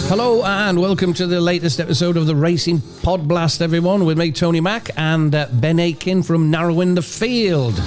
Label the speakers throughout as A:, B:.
A: Hello and welcome to the latest episode of the Racing Podblast, everyone, with me, Tony Mack, and Ben Aitken from Narrowing the Field.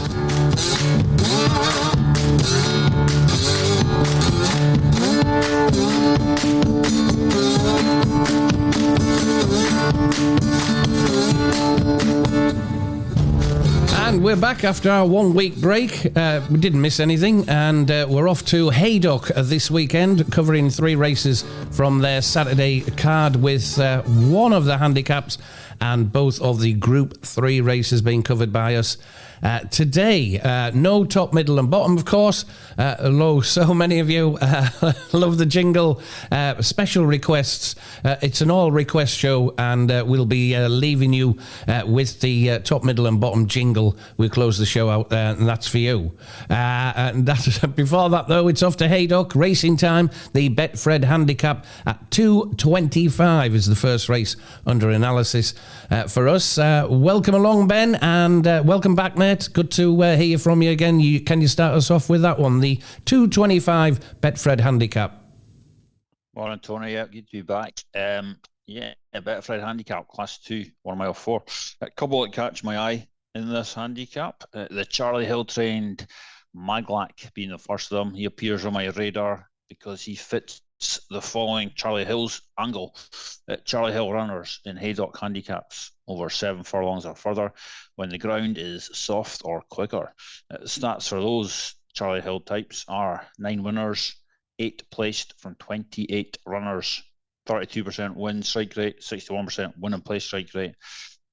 A: And we're back after our 1 week break. We didn't miss anything, and we're off to Haydock this weekend, covering 3 races from their Saturday card, with one of the handicaps and both of the Group 3 races being covered by us. Today, no top, middle and bottom, of course, although so many of you love the jingle. Special requests. It's an all-request show, and we'll be leaving you with the top, middle and bottom jingle. We'll close the show out, and that's for you. And before that, though, it's off to Haydock, racing time. The Betfred Handicap at 2:25 is the first race under analysis for us. Welcome along, Ben, and welcome back, mate. Good to hear you from you again. Can you start us off with that one, the 2:25 Betfred Handicap?
B: Morning, Tony. Yeah, good to be back. Betfred Handicap, Class 2, 1 mile 4. A couple that catch my eye in this handicap. The Charlie Hill trained Maglac being the first of them. He appears on my radar because he fits the following Charlie Hill's angle. Charlie Hill runners in Haydock handicaps over 7 furlongs or further when the ground is soft or quicker. Stats for those Charlie Hill types are 9 winners, 8 placed from 28 runners, 32% win strike rate, 61% win and place strike rate,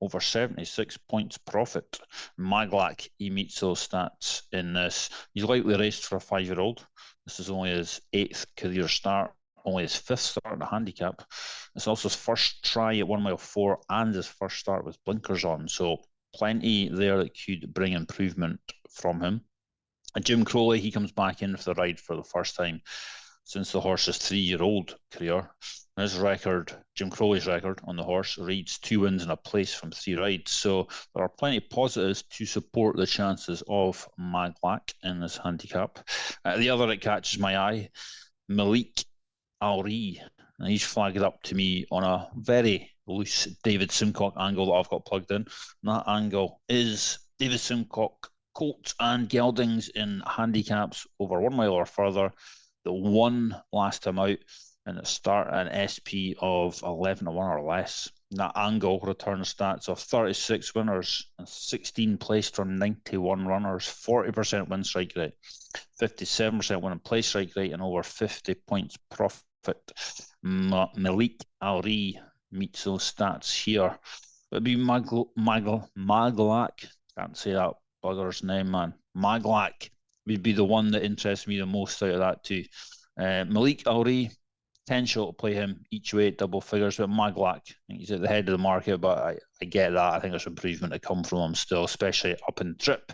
B: over 76 points profit. Maglac, he meets those stats in this. He's lightly raced for a 5-year-old. This is only his 8th career start, only his 5th start in the handicap. It's also his first try at 1 mile 4 and his first start with blinkers on. So plenty there that could bring improvement from him. And Jim Crowley, he comes back in for the ride for the first time since the horse's 3-year-old career. His record, Jim Crowley's record on the horse, reads 2 wins and a place from 3 rides. So there are plenty of positives to support the chances of Maglac in this handicap. The other that catches my eye, Malik Alri. And he's flagged up to me on a very loose David Simcock angle that I've got plugged in. And that angle is David Simcock colts and geldings in handicaps over 1 mile or further that won last time out, and it start an SP of 11 to 1 or less. That angle returns stats of 36 winners and 16 placed from 91 runners, 40% win strike rate, 57% win and place strike rate, and over 50 points profit. Malik Alri meets those stats here. It'd be Maglac. Can't say that bugger's name, man. Maglac would be the one that interests me the most out of that too. Malik Alri, potential to play him each way at double figures, but Maglac, I think he's at the head of the market, but I get that. I think there's improvement to come from him still, especially up in trip.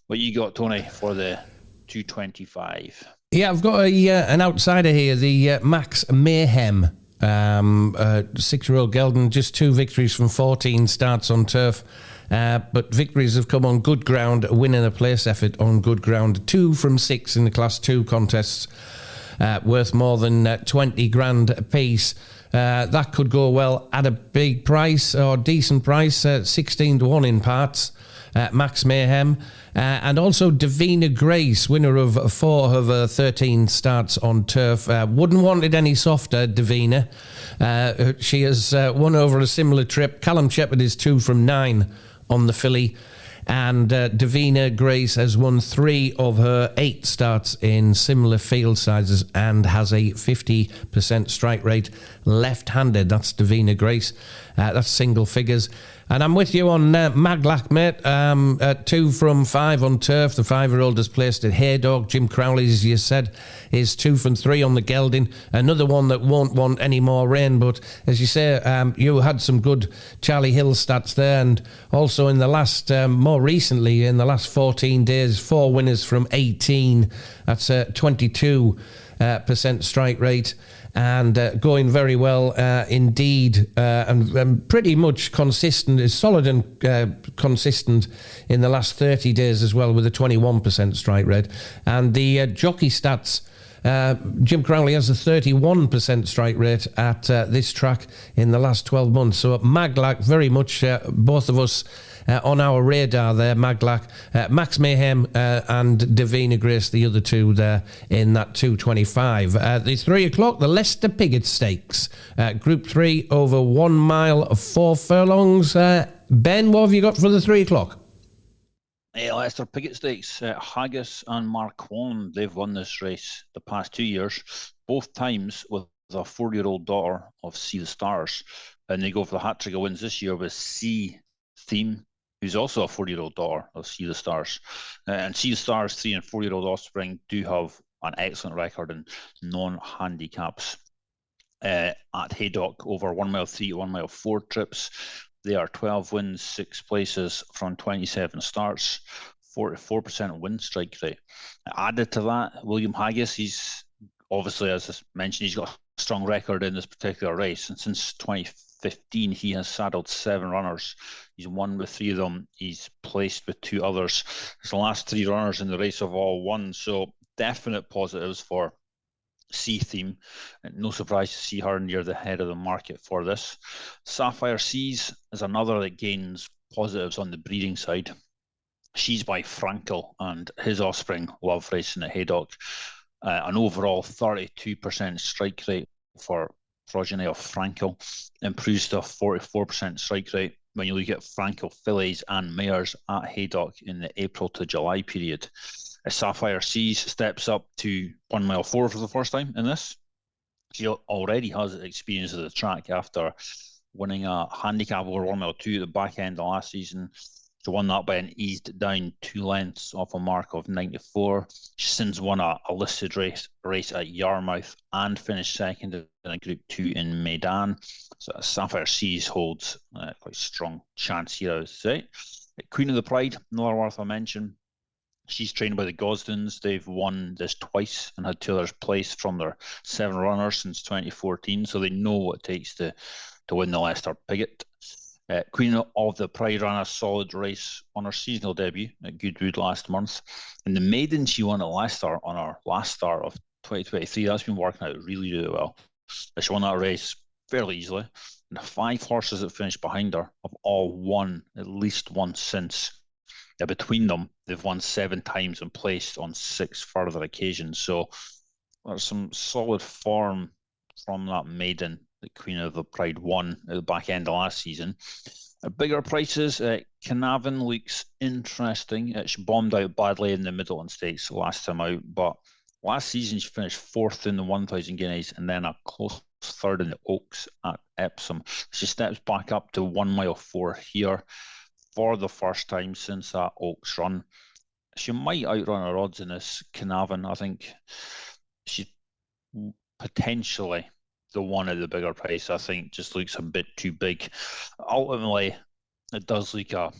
B: What you got, Tony, for the 225?
A: Yeah, I've got an outsider here, the Max Mayhem, 6-year-old gelding, just 2 victories from 14 starts on turf. But victories have come on good ground, winning a place effort on good ground. 2 from 6 in the Class 2 contests, worth more than 20 grand a piece. That could go well at a big price or decent price, 16 to 1 in parts. Max Mayhem, and also Davina Grace, winner of 4 of her 13 starts on turf. Wouldn't want it any softer, Davina. She has won over a similar trip. Callum Shepherd is 2 from 9 on the filly, and Davina Grace has won 3 of her 8 starts in similar field sizes and has a 50% strike rate left-handed. That's Davina Grace. That's single figures. And I'm with you on Maglac, mate. 2 from 5 on turf. The 5-year-old is placed at Haydock. Jim Crowley, as you said, is 2 from 3 on the gelding. Another one that won't want any more rain. But as you say, you had some good Charlie Hill stats there. And also in the last, more recently, in the last 14 days, 4 winners from 18. That's 22% strike rate. And going very well indeed, and pretty much consistent, is solid and consistent in the last 30 days as well, with a 21% strike rate. And the jockey stats Jim Crowley has a 31% strike rate at this track in the last 12 months. So Maglac, very much both of us on our radar there. Maglac, Max Mayhem and Davina Grace, the other two there in that 225. The 3 o'clock, the Leicester Piggott Stakes. Group 3 over 1 mile of 4 furlongs. Ben, what have you got for the 3 o'clock?
B: Leicester Piggott Stakes, Haggis and Marquand, they've won this race the past 2 years, both times with a 4-year-old daughter of See the Stars. And they go for the hat-trick of wins this year with See Theme, who's also a 4-year-old daughter of See the Stars. And See the Stars' 3 and 4-year-old offspring do have an excellent record in non-handicaps. At Haydock, over 1 mile 3 to 1 mile 4 trips. They are 12 wins, 6 places from 27 starts, 44% win strike rate. Added to that, William Haggis, he's obviously, as I mentioned, he's got a strong record in this particular race. And since 2015, he has saddled 7 runners. He's won with 3 of them. He's placed with 2 others. His last 3 runners in the race have all won. So definite positives for C Theme. No surprise to see her near the head of the market for this. Sapphire Seas is another that gains positives on the breeding side. She's by Frankel, and his offspring love racing at Haydock. An overall 32% strike rate for progeny of Frankel, improves to a 44% strike rate when you look at Frankel fillies and mares at Haydock in the April to July period. Sapphire Seas steps up to 1 mile 4 for the first time in this. She already has experience of the track after winning a handicap over 1 mile 2 at the back end of last season. She won that by an eased down 2 lengths off a mark of 94. She's since won a listed race at Yarmouth and finished second in a Group 2 in Medan. So Sapphire Seas holds quite a strong chance here, I would say. Queen of the Pride, another worth a mention. She's trained by the Gosdens. They've won this twice and had 2 others placed from their 7 runners since 2014, so they know what it takes to win the Leicester Piggott. Queen of the Pride ran a solid race on her seasonal debut at Goodwood last month. And the maiden she won at Leicester on her last start of 2023, that's been working out really, really well. She won that race fairly easily. And the 5 horses that finished behind her have all won at least once since. Between them, they've won 7 times and placed on 6 further occasions. So there's some solid form from that maiden that Queen of the Pride won at the back end of last season. At bigger prices, Carnarvon looks interesting. She bombed out badly in the Middleton Stakes last time out, but last season she finished 4th in the 1,000 guineas and then a close 3rd in the Oaks at Epsom. She steps back up to 1 mile 4 here for the first time since that Oaks run. She might outrun her odds in this Carnarvon. I think she's potentially the one at the bigger price. I think just looks a bit too big. Ultimately, it does look a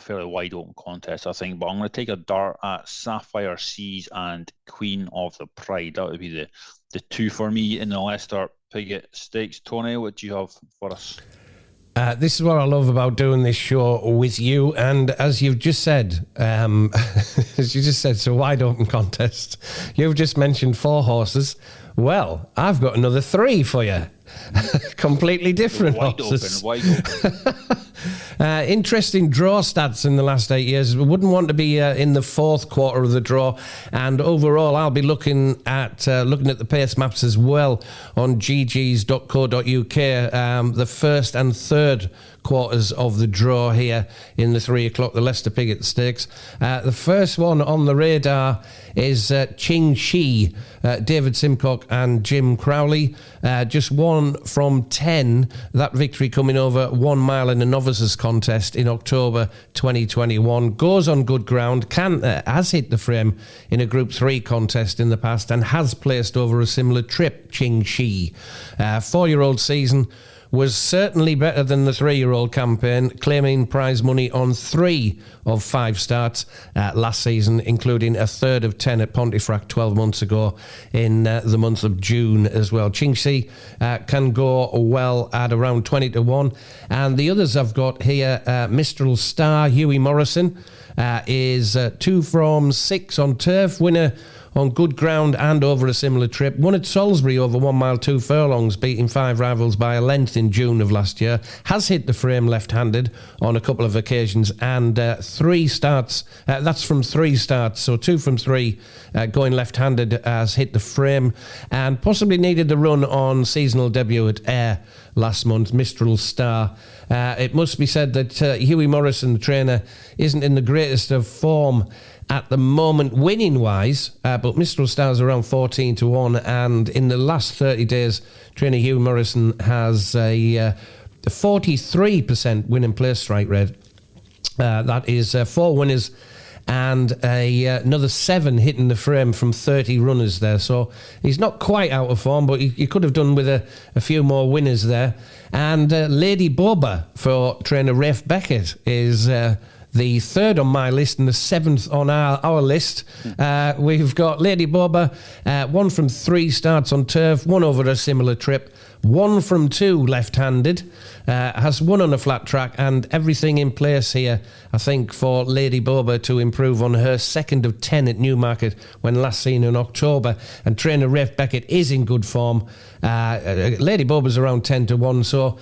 B: fairly wide open contest, I think, but I'm going to take a dart at Sapphire Seas and Queen of the Pride. That would be the 2 for me in the Leicester Piggott Stakes. Tony, what do you have for us?
A: This is what I love about doing this show with you, and as you've just said, it's a wide open contest. You've just mentioned 4 horses. Well, I've got another 3 for you. Completely different horses.
B: Wide open.
A: Interesting draw stats in the last 8 years. We wouldn't want to be in the 4th quarter of the draw, and overall I'll be looking at the pace maps as well on gg's.co.uk. The 1st and 3rd quarters of the draw here in the 3 o'clock, the Leicester Piggott Stakes. The first one on the radar is Ching Shi, David Simcock and Jim Crowley. Just 1 from 10. That victory coming over 1 mile in a novices contest in October 2021. Goes on good ground, has hit the frame in a Group 3 contest in the past and has placed over a similar trip, Ching Shi. 4-year-old season was certainly better than the 3-year-old campaign, claiming prize money on 3 of 5 starts last season, including a 3rd of 10 at Pontefract 12 months ago in the month of June as well. Chingxi can go well at around 20 to 1. And the others I've got here, Mistral Star, Huey Morrison, is 2 from 6 on turf, winner on good ground and over a similar trip. Won at Salisbury over 1 mile 2 furlongs, beating 5 rivals by a length in June of last year. Has hit the frame left-handed on a couple of occasions, and 3 starts. That's from 3 starts, so 2 from 3 going left-handed, has hit the frame and possibly needed the run on seasonal debut at Ayr last month, Mistral Star. It must be said that Hughie Morrison, the trainer, isn't in the greatest of form at the moment, winning-wise, but Mistral Star's around 14 to 1, and in the last 30 days, trainer Hughie Morrison has a 43% win-in place strike rate. That is 4 winners and another 7 hitting the frame from 30 runners there. So he's not quite out of form, but he could have done with a few more winners there. And Lady Boba for trainer Rafe Beckett is the 3rd on my list and the 7th on our list. We've got Lady Boba, 1 from 3 starts on turf, 1 over a similar trip, 1 from 2 left-handed, has 1 on a flat track, and everything in place here, I think, for Lady Boba to improve on her 2nd of 10 at Newmarket when last seen in October. And trainer Rafe Beckett is in good form. Lady Boba's around 10 to 1, so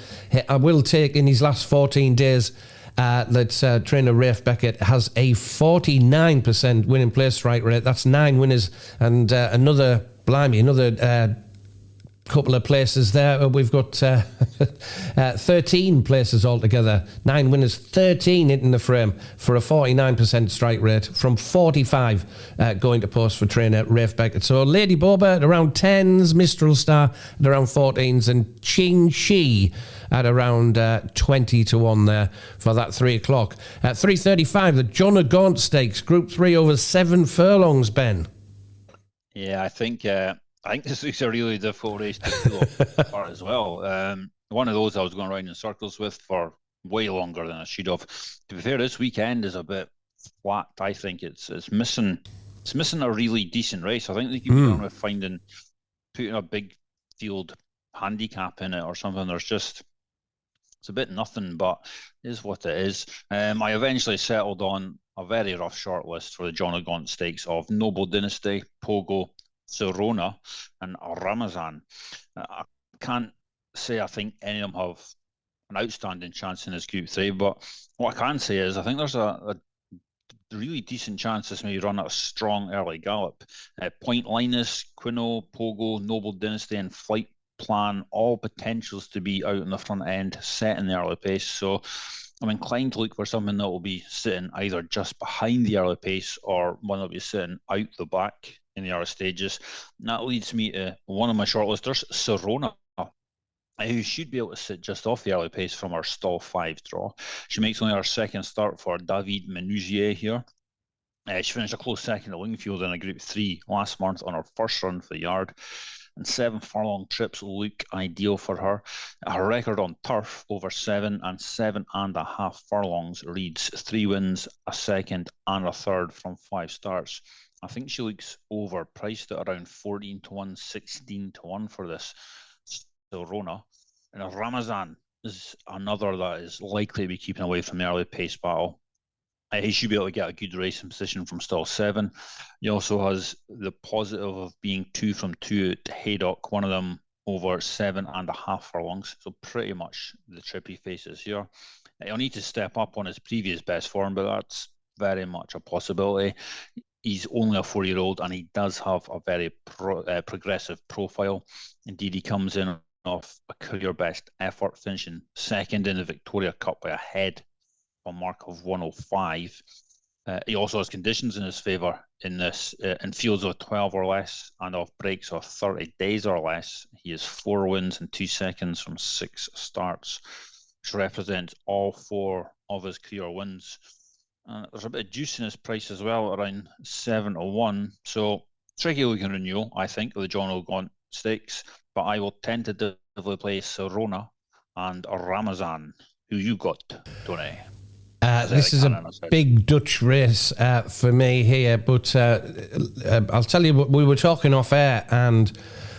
A: I will take in his last 14 days that trainer Rafe Beckett has a 49% win in place strike rate. That's 9 winners and another couple of places there. We've got 13 places altogether. 9 winners, 13 hitting the frame for a 49% strike rate from 45 going to post for trainer Rafe Beckett. So Lady Boba at around 10s, Mistral Star at around 14s, and Ching Shi at around 20 to 1 there for that 3 o'clock. At 3:35, the John Gaunt Stakes, Group 3 over 7 furlongs, Ben.
B: Yeah, I think this is a really difficult race to pull apart as well. One of those I was going around in circles with for way longer than I should have. To be fair, this weekend is a bit flat. I think it's missing a really decent race. I think they keep going with putting a big field handicap in it or something. It's a bit nothing, but it is what it is. I eventually settled on a very rough short list for the John Gaunt Stakes of Noble Dynasty, Pogo, Serona and Ramazan. I can't say I think any of them have an outstanding chance in this Group 3, but what I can say is I think there's a really decent chance this may run at a strong early gallop. Point Linus, Quino, Pogo, Noble Dynasty and Flight Plan, all potentials to be out in the front end, set in the early pace. So I'm inclined to look for something that will be sitting either just behind the early pace or one that will be sitting out the back in the early stages. And that leads me to one of my shortlisters, Serona, who should be able to sit just off the early pace from our stall 5 draw. She makes only her 2nd start for David Menuisier here. She finished a close 2nd at Lingfield in a Group 3 last month on her first run for the yard. And 7 furlong trips look ideal for her. Her record on turf over 7 and 7.5 furlongs reads 3 wins, a 2nd and a 3rd from 5 starts. I think she looks overpriced at around 14 to 1, 16 to 1 for this Serona. And Ramazan is another that is likely to be keeping away from the early pace battle. He should be able to get a good racing position from stall 7. He also has the positive of being 2 from 2 at Haydock, one of them over 7.5 furlongs. So pretty much the trip he faces here. He'll need to step up on his previous best form, but that's very much a possibility. He's only a 4-year-old and he does have a very progressive profile. Indeed, he comes in off a career best effort, finishing 2nd in the Victoria Cup by a head, a mark of 105. He also has conditions in his favour in this in fields of 12 or less and off breaks of 30 days or less. He has 4 wins and 2 seconds from 6 starts, which represents all 4 of his career wins. There's a bit of juice in his price as well, around 7 to 1. So tricky looking renewal, I think, of the John Gaunt Stakes. But I will tentatively play Serona and Ramazan. Who you got, Tony?
A: This is a big Dutch race for me here, but I'll tell you what, we were talking off air, and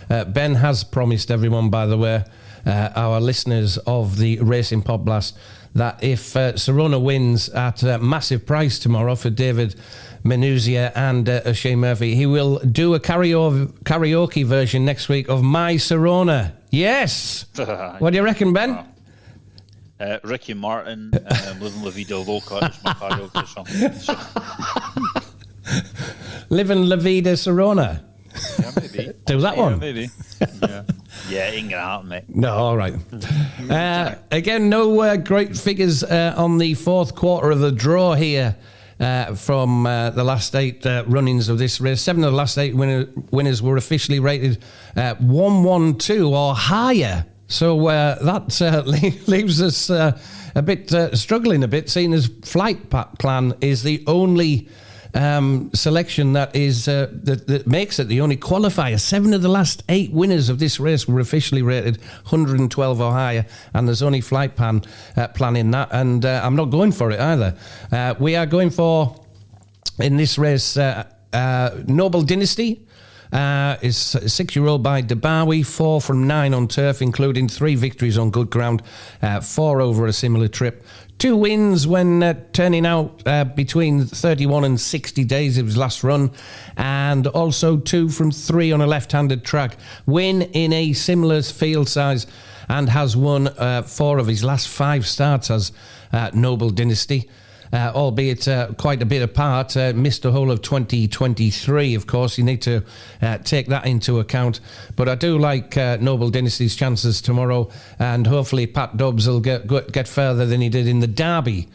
A: Ben has promised everyone, by the way, our listeners of the Racing Podblast, that if Serona wins at a massive price tomorrow for David Menuzia and O'Shea Murphy. He will do a karaoke version next week of My Sharona. Yes! What do you reckon, Ben?
B: Ricky Martin, Living La Vida Loca is my karaoke song. So.
A: Living La Vida Sharona.
B: Yeah, maybe.
A: Do that one.
B: Maybe. Yeah, ain't gonna happen, mate.
A: No, all right. Again, no great figures on the fourth quarter of the draw here from the last 8 runnings of this race. 7 of the last 8 winners were officially rated 112 or higher. So that leaves us a bit struggling a bit, seeing as Flight Plan is the only selection that is that makes it the only qualifier. 7 of the last 8 winners of this race were officially rated 112 or higher, and there's only Flight Plan in that, and I'm not going for it either. We are going for, in this race, Noble Dynasty. Is 6-year-old by Debawi, 4 from 9 on turf, including 3 victories on good ground, 4 over a similar trip. 2 wins when turning out between 31 and 60 days of his last run, and also 2 from 3 on a left-handed track. Win in a similar field size, and has won 4 of his last 5 starts as Noble Dynasty. Albeit quite a bit apart, missed the whole of 2023, of course. You need to take that into account. But I do like Noble Dynasty's chances tomorrow, and hopefully Pat Dobbs will get further than he did in the Derby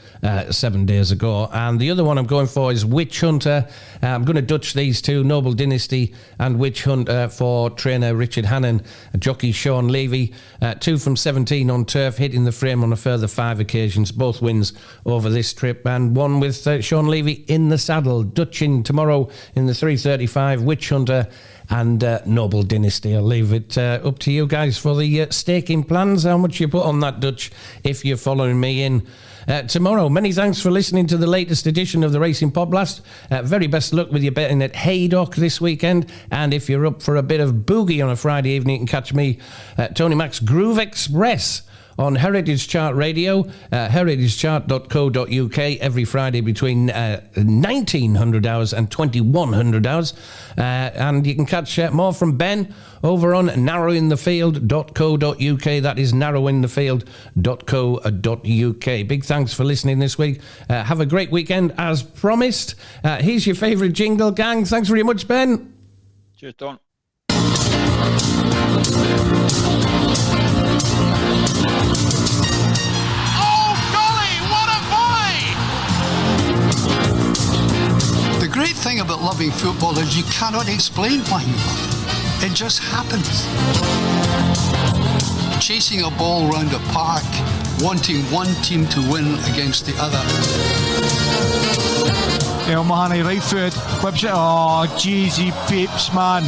A: 7 days ago. And the other one I'm going for is Witch Hunter. I'm going to Dutch these two, Noble Dynasty and Witch Hunter, for trainer Richard Hannon, jockey Sean Levy. 2 from 17 on turf, hitting the frame on a further 5 occasions, both wins over this trip. And one with Sean Levy in the saddle. Dutching tomorrow in the 3:35, Witch Hunter and Noble Dynasty. I'll leave it up to you guys for the staking plans, how much you put on that, Dutch, if you're following me in tomorrow. Many thanks for listening to the latest edition of the Racing Podblast. Very best luck with your betting at Haydock this weekend. And if you're up for a bit of boogie on a Friday evening, you can catch me, Tony Mac's Groove Express, on Heritage Chart Radio, heritagechart.co.uk, every Friday between 1900 hours and 2100 hours. And you can catch more from Ben over on narrowinthefield.co.uk. That is narrowinthefield.co.uk. Big thanks for listening this week. Have a great weekend, as promised. Here's your favourite jingle, gang. Thanks very much, Ben.
B: Cheers, Don.
C: The great thing about loving football is you cannot explain why you love it. It just happens. Chasing a ball round a park, wanting one team to win against the other.
D: El Mahoney, right foot, whips it. Oh, Jeezy Peeps, man.